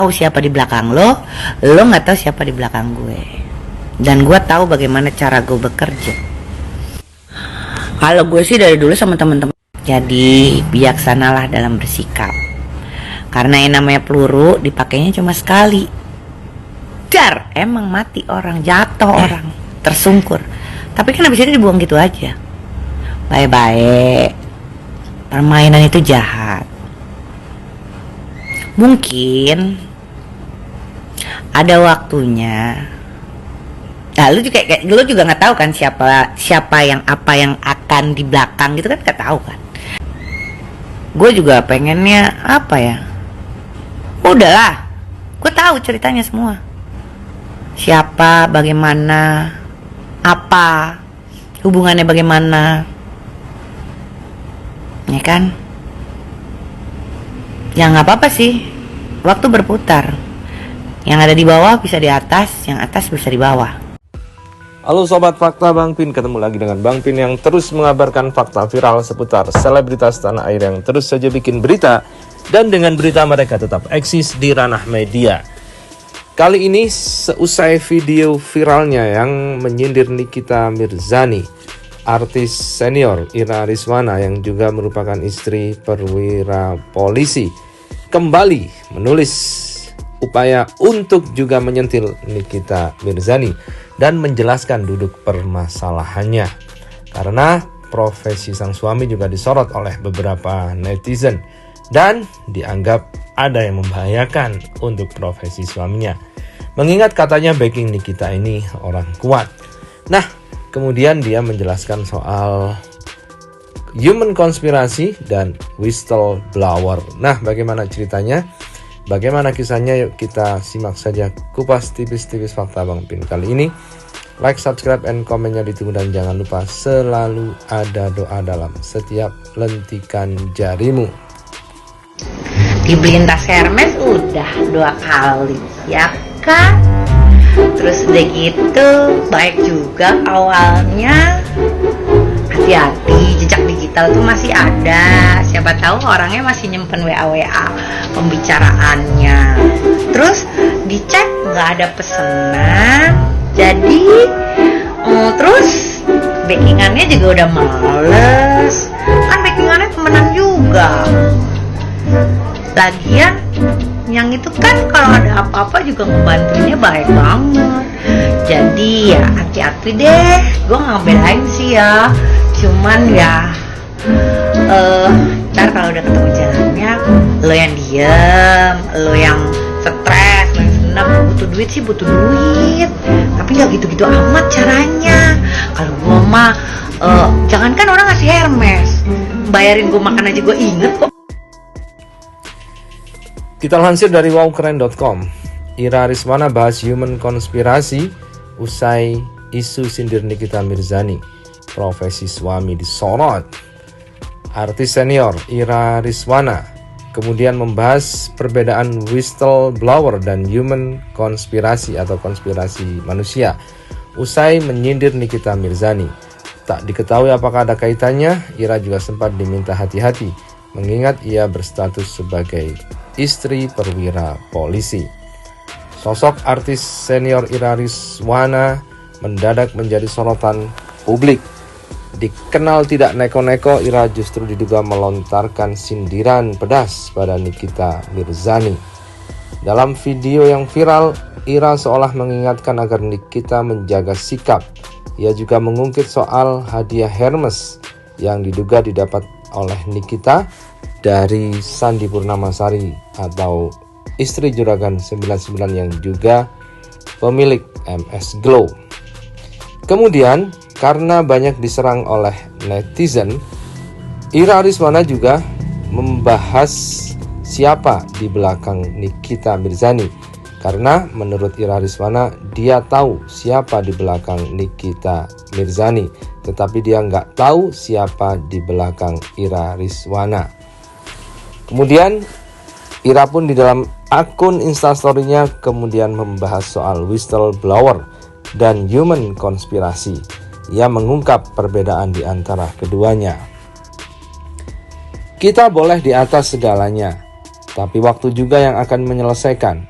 tahu siapa di belakang lo nggak tahu siapa di belakang gue. Dan gue tahu bagaimana cara gue bekerja. Kalau gue sih dari dulu sama temen-temen, jadi bijaksanalah dalam bersikap. Karena yang namanya peluru dipakainya cuma sekali. Dar, emang mati orang, jatuh orang, tersungkur. Tapi kan habis itu dibuang gitu aja. Baik-baik. Permainan itu jahat. Mungkin ada waktunya. Nah, lu juga nggak tahu kan siapa yang apa yang akan di belakang gitu kan, nggak tahu kan. Gue juga pengennya apa ya? Udahlah, gue tahu ceritanya semua. Siapa, bagaimana, apa, hubungannya bagaimana, ya kan? Ya nggak apa-apa sih, waktu berputar. Yang ada di bawah bisa di atas, yang atas bisa di bawah. Halo Sobat Fakta Bang Pin, ketemu lagi dengan Bang Pin yang terus mengabarkan fakta viral seputar selebritas tanah air yang terus saja bikin berita. Dan dengan berita mereka tetap eksis di ranah media. Kali ini seusai video viralnya yang menyindir Nikita Mirzani, artis senior Ira Rizwana yang juga merupakan istri perwira polisi, kembali menulis upaya untuk juga menyentil Nikita Mirzani dan menjelaskan duduk permasalahannya. Karena profesi sang suami juga disorot oleh beberapa netizen dan dianggap ada yang membahayakan untuk profesi suaminya. Mengingat katanya backing Nikita ini orang kuat. Nah, kemudian dia menjelaskan soal human konspirasi dan whistleblower. Nah, bagaimana ceritanya? Bagaimana kisahnya? Yuk kita simak saja kupas tipis-tipis fakta Bang Pin kali ini. Like, subscribe, and komennya ditunggu. Dan jangan lupa selalu ada doa dalam setiap lentikan jarimu. Dibeliin tas Hermes udah 2 kali, ya kan? Terus udah gitu baik juga awalnya. Hati-hati, jejak digital tuh masih ada. Siapa tahu orangnya masih nyimpen WA pembicaraannya. Terus dicek nggak ada pesanan. Jadi terus backingannya juga udah males. Kan backingannya temenan juga. Lagian yang itu kan kalau ada apa-apa juga ngebantunya baik banget. Jadi ya hati-hati deh. Gue nggak ngebelain sih ya. Cuman ya ntar kalau udah ketemu jalannya, lo yang diem, lo yang stres, lo yang senang. Butuh duit sih butuh duit, tapi nggak gitu-gitu amat caranya. Kalau gue mah jangankan orang ngasih Hermes, bayarin gue makan aja gue inget kok. Kita lansir dari wowkeren.com. Ira Rizwana bahas human konspirasi usai isu sindir Nikita Mirzani. Profesi suami disorot. Artis senior Ira Rizwana kemudian membahas perbedaan whistleblower dan human konspirasi atau konspirasi manusia usai menyindir Nikita Mirzani. Tak diketahui apakah ada kaitannya. Ira juga sempat diminta hati-hati mengingat ia berstatus sebagai istri perwira polisi. Sosok artis senior Ira Rizwana mendadak menjadi sorotan publik. Dikenal tidak neko-neko, Ira justru diduga melontarkan sindiran pedas pada Nikita Mirzani. Dalam video yang viral, Ira seolah mengingatkan agar Nikita menjaga sikap. Ia juga mengungkit soal hadiah Hermes yang diduga didapat oleh Nikita dari Sandi Purnamasari atau istri Juragan 99 yang juga pemilik MS Glow. Kemudian karena banyak diserang oleh netizen, Ira Rizwana juga membahas siapa di belakang Nikita Mirzani. Karena menurut Ira Rizwana, dia tahu siapa di belakang Nikita Mirzani, tetapi dia nggak tahu siapa di belakang Ira Rizwana. Kemudian Ira pun di dalam akun Instastory-nya kemudian membahas soal whistleblower dan human konspirasi. Ia mengungkap perbedaan di antara keduanya. Kita boleh di atas segalanya, tapi waktu juga yang akan menyelesaikan.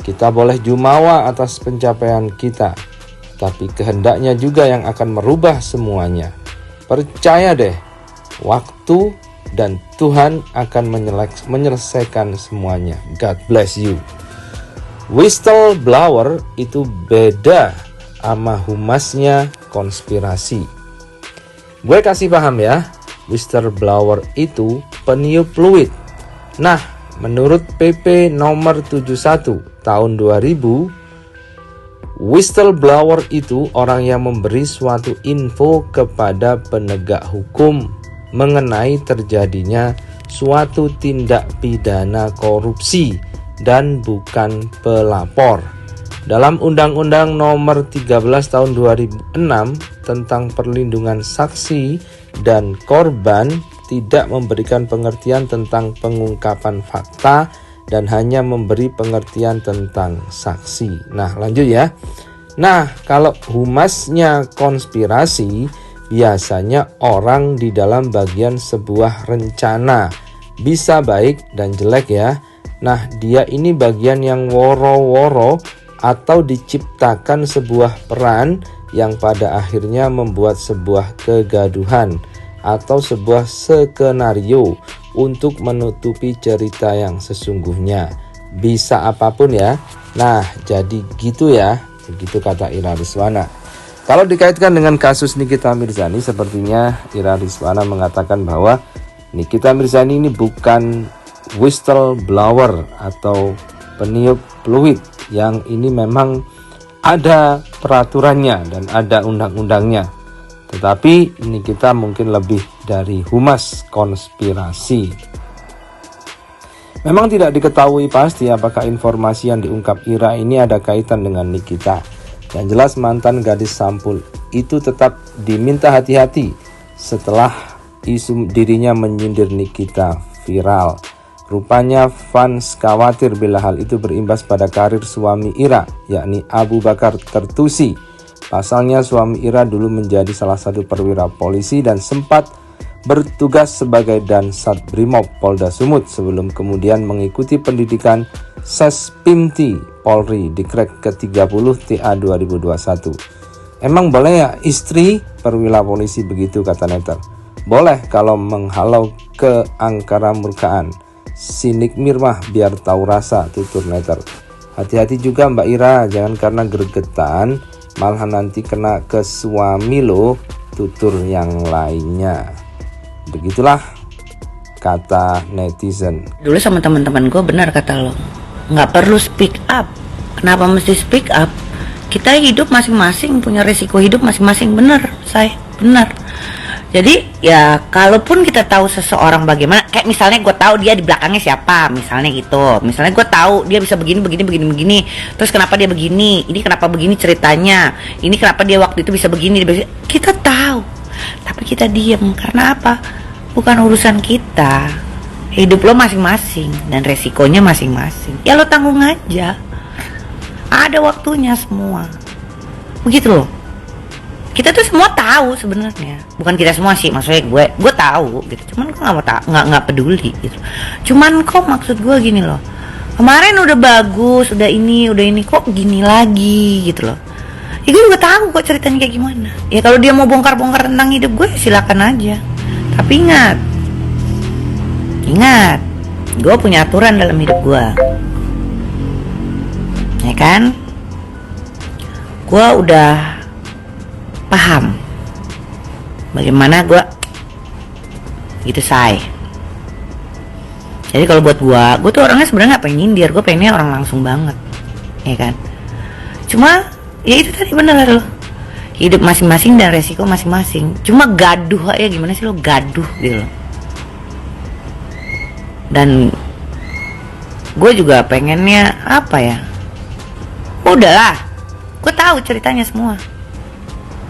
Kita boleh jumawa atas pencapaian kita, tapi kehendaknya juga yang akan merubah semuanya. Percaya deh, waktu dan Tuhan akan menyelesaikan semuanya. God bless you. Whistleblower itu beda sama humasnya konspirasi. Gue kasih paham ya, whistleblower itu peniup fluid. Nah, menurut PP nomor 71 tahun 2000, whistleblower itu orang yang memberi suatu info kepada penegak hukum mengenai terjadinya suatu tindak pidana korupsi dan bukan pelapor. Dalam Undang-Undang Nomor 13 Tahun 2006 tentang perlindungan saksi dan korban tidak memberikan pengertian tentang pengungkapan fakta dan hanya memberi pengertian tentang saksi. Nah, lanjut ya. Nah, kalau humasnya konspirasi biasanya orang di dalam bagian sebuah rencana, bisa baik dan jelek ya. Nah, dia ini bagian yang woro-woro atau diciptakan sebuah peran yang pada akhirnya membuat sebuah kegaduhan atau sebuah skenario untuk menutupi cerita yang sesungguhnya. Bisa apapun ya. Nah, jadi gitu ya. Begitu kata Ira Rizwana. Kalau dikaitkan dengan kasus Nikita Mirzani, sepertinya Ira Rizwana mengatakan bahwa Nikita Mirzani ini bukan whistleblower atau peniup fluid, yang ini memang ada peraturannya dan ada undang-undangnya. Tetapi ini kita mungkin lebih dari humas konspirasi. Memang tidak diketahui pasti apakah informasi yang diungkap Ira ini ada kaitan dengan Nikita. Yang jelas mantan gadis sampul itu tetap diminta hati-hati setelah isu dirinya menyindir Nikita viral. Rupanya fans khawatir bila hal itu berimbas pada karir suami Ira, yakni Abu Bakar Tertusi. Pasalnya suami Ira dulu menjadi salah satu perwira polisi dan sempat bertugas sebagai Dansat Brimob Polda Sumut sebelum kemudian mengikuti pendidikan Sespimti Polri Dikrek ke-30 TA 2021. Emang boleh ya istri perwira polisi begitu, kata Neter? Boleh kalau menghalau keangkara murkaan. Sinik Mirmah biar tahu rasa, tutur Neter. Hati-hati juga Mbak Ira, jangan karena gregetan malah nanti kena ke suami lo, tutur yang lainnya. Begitulah kata netizen. Dulu sama teman-teman gue benar kata lo, nggak perlu speak up. Kenapa mesti speak up? Kita hidup masing-masing, punya resiko hidup masing-masing. Benar, saya benar. Jadi ya kalaupun kita tahu seseorang bagaimana, kayak misalnya gue tahu dia di belakangnya siapa, misalnya gitu. Misalnya gue tahu dia bisa begini. Terus kenapa dia begini? Ini kenapa begini ceritanya? Ini kenapa dia waktu itu bisa begini? Kita tahu, tapi kita diem karena apa? Bukan urusan kita. Hidup lo masing-masing dan resikonya masing-masing. Ya lo tanggung aja. Ada waktunya semua. Begitu loh. Kita tuh semua tahu sebenarnya, bukan kita semua sih, maksudnya gue tahu gitu, cuman gue nggak peduli gitu. Cuman kok maksud gue gini loh, kemarin udah bagus, udah ini kok gini lagi gitu loh. Ya gue juga tahu kok ceritanya kayak gimana. Ya kalau dia mau bongkar-bongkar tentang hidup gue silakan aja, tapi ingat, gue punya aturan dalam hidup gue, ya kan? Gue udah paham bagaimana gue gitu say. Jadi kalau buat gue tuh orangnya sebenarnya nggak pengen nyindir, gue pengennya orang langsung banget, ya kan? Cuma ya itu tadi benar loh, hidup masing-masing dan resiko masing-masing. Cuma gaduh ya, gimana sih lo gaduh gitu loh. Dan gue juga pengennya apa ya, udahlah, gue tahu ceritanya semua.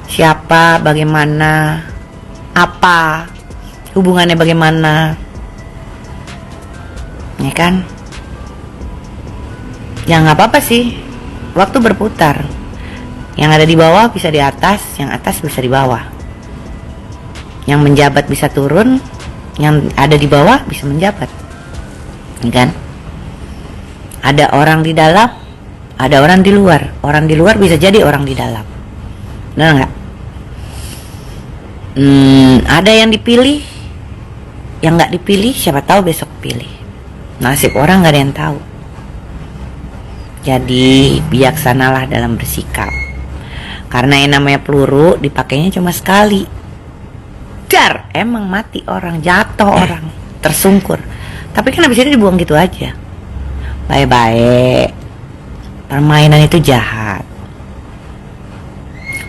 Siapa, bagaimana, apa, hubungannya bagaimana, ya kan? Ya nggak apa-apa sih, waktu berputar. Yang ada di bawah bisa di atas, yang atas bisa di bawah. Yang menjabat bisa turun, yang ada di bawah bisa menjabat, ya kan? Ada orang di dalam, Ada orang di luar bisa jadi orang di dalam. Benar nggak? Ada yang dipilih, yang nggak dipilih siapa tahu besok pilih. Nasib orang nggak ada yang tahu. Jadi bijaksanalah dalam bersikap. Karena yang namanya peluru dipakainya cuma sekali. Dar, emang mati orang, jatuh orang, tersungkur. Tapi kan habis itu dibuang gitu aja. Baik-baik. Permainan itu jahat.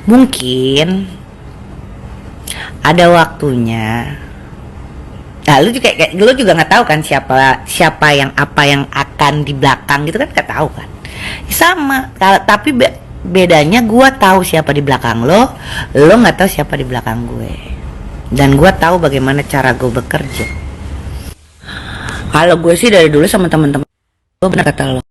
Mungkin ada waktunya. Nah, lu juga nggak tahu kan siapa yang apa yang akan di belakang gitu kan, nggak tahu kan. Sama, tapi bedanya gue tahu siapa di belakang lo nggak tahu siapa di belakang gue. Dan gue tahu bagaimana cara gue bekerja. Kalau gue sih dari dulu sama teman-teman gue, benar kata lo,